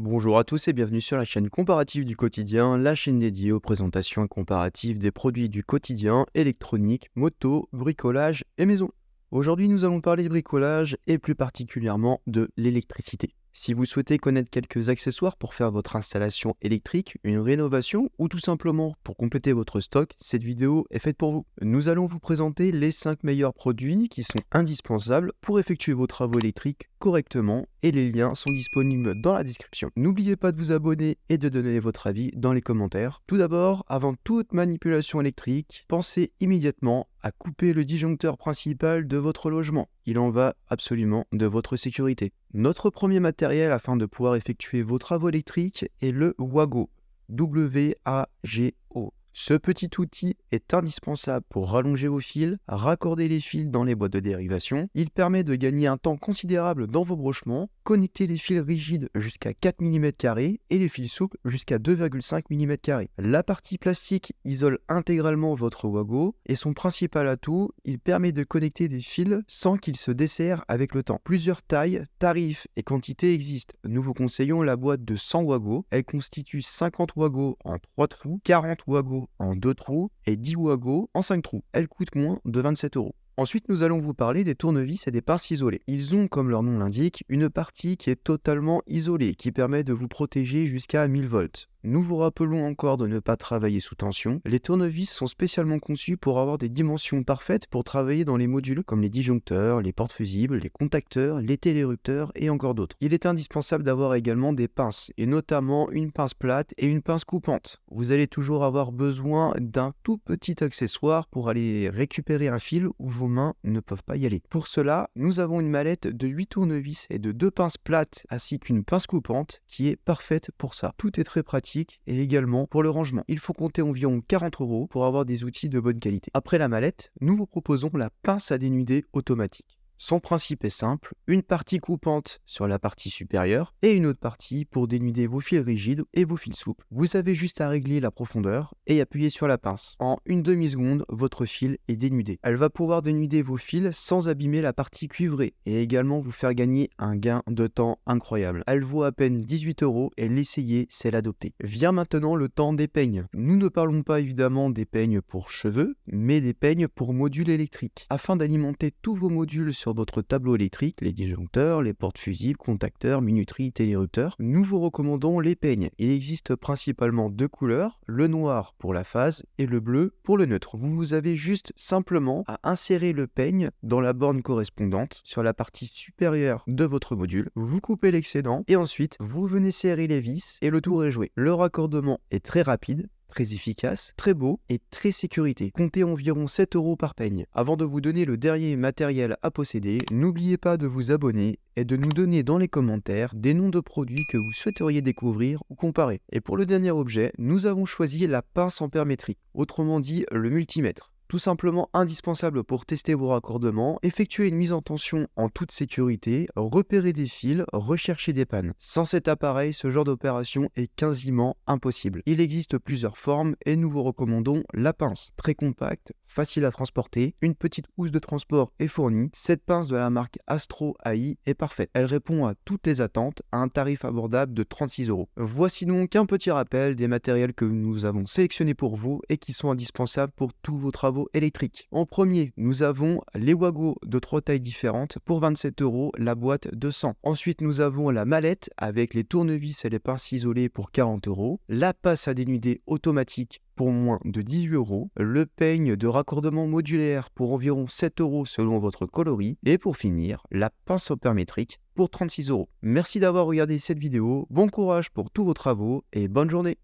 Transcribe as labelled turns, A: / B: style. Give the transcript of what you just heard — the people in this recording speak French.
A: Bonjour à tous et bienvenue sur la chaîne comparative du quotidien, la chaîne dédiée aux présentations et comparatives des produits du quotidien, électronique, moto, bricolage et maison. Aujourd'hui, nous allons parler de bricolage et plus particulièrement de l'électricité. Si vous souhaitez connaître quelques accessoires pour faire votre installation électrique, une rénovation ou tout simplement pour compléter votre stock, cette vidéo est faite pour vous. Nous allons vous présenter les 5 meilleurs produits qui sont indispensables pour effectuer vos travaux électriques correctement et les liens sont disponibles dans la description. N'oubliez pas de vous abonner et de donner votre avis dans les commentaires. Tout d'abord, avant toute manipulation électrique, pensez immédiatement à couper le disjoncteur principal de votre logement. Il en va absolument de votre sécurité. Notre premier matériel afin de pouvoir effectuer vos travaux électriques est le Wago. W-A-G-O. Ce petit outil est indispensable pour rallonger vos fils, raccorder les fils dans les boîtes de dérivation. Il permet de gagner un temps considérable dans vos brochements, connecter les fils rigides jusqu'à 4 mm et les fils souples jusqu'à 2,5 mm. La partie plastique isole intégralement votre Wago et son principal atout, il permet de connecter des fils sans qu'ils se desserrent avec le temps. Plusieurs tailles, tarifs et quantités existent. Nous vous conseillons la boîte de 100 Wago. Elle constitue 50 Wago en 3 trous, 40 Wago en 2 trous et 10 Wago en 5 trous. Elle coûte moins de 27 €. Ensuite, nous allons vous parler des tournevis et des pinces isolées. Ils ont, comme leur nom l'indique, une partie qui est totalement isolée, qui permet de vous protéger jusqu'à 1000 volts. Nous vous rappelons encore de ne pas travailler sous tension. Les tournevis sont spécialement conçus pour avoir des dimensions parfaites pour travailler dans les modules comme les disjoncteurs, les portes fusibles, les contacteurs, les télérupteurs et encore d'autres. Il est indispensable d'avoir également des pinces, et notamment une pince plate et une pince coupante. Vous allez toujours avoir besoin d'un tout petit accessoire pour aller récupérer un fil où vos mains ne peuvent pas y aller. Pour cela, nous avons une mallette de 8 tournevis et de 2 pinces plates ainsi qu'une pince coupante qui est parfaite pour ça. Tout est très pratique et également pour le rangement. Il faut compter environ 40 € pour avoir des outils de bonne qualité. Après la mallette, nous vous proposons la pince à dénuder automatique. Son principe est simple, une partie coupante sur la partie supérieure et une autre partie pour dénuder vos fils rigides et vos fils souples. Vous avez juste à régler la profondeur et appuyer sur la pince. En une demi-seconde, votre fil est dénudé. Elle va pouvoir dénuder vos fils sans abîmer la partie cuivrée et également vous faire gagner un gain de temps incroyable. Elle vaut à peine 18 € et l'essayer, c'est l'adopter. Vient maintenant le temps des peignes. Nous ne parlons pas évidemment des peignes pour cheveux, mais des peignes pour modules électriques. Afin d'alimenter tous vos modules sur votre tableau électrique, les disjoncteurs, les portes fusibles, contacteurs, minuteries, télérupteurs, nous vous recommandons les peignes. Il existe principalement 2 couleurs, le noir pour la phase et le bleu pour le neutre. Vous avez juste simplement à insérer le peigne dans la borne correspondante sur la partie supérieure de votre module. Vous coupez l'excédent et ensuite vous venez serrer les vis et le tour est joué. Le raccordement est très rapide, très efficace, très beau et très sécurité. Comptez environ 7 € par peigne. Avant de vous donner le dernier matériel à posséder, n'oubliez pas de vous abonner et de nous donner dans les commentaires des noms de produits que vous souhaiteriez découvrir ou comparer. Et pour le dernier objet, nous avons choisi la pince ampère-métrique, autrement dit le multimètre. Tout simplement indispensable pour tester vos raccordements, effectuer une mise en tension en toute sécurité, repérer des fils, rechercher des pannes. Sans cet appareil, ce genre d'opération est quasiment impossible. Il existe plusieurs formes et nous vous recommandons la pince. Très compacte, facile à transporter, une petite housse de transport est fournie. Cette pince de la marque Astro AI est parfaite. Elle répond à toutes les attentes à un tarif abordable de 36 €. Voici donc un petit rappel des matériels que nous avons sélectionnés pour vous et qui sont indispensables pour tous vos travaux électriques. En premier, nous avons les Wago de 3 tailles différentes pour 27 € la boîte de 100. Ensuite, nous avons la mallette avec les tournevis et les pinces isolées pour 40 €, la passe à dénuder automatique pour moins de 18 €, le peigne de raccordement modulaire pour environ 7 € selon votre coloris, et pour finir, la pince ampère-métrique pour 36 €. Merci d'avoir regardé cette vidéo, bon courage pour tous vos travaux et bonne journée.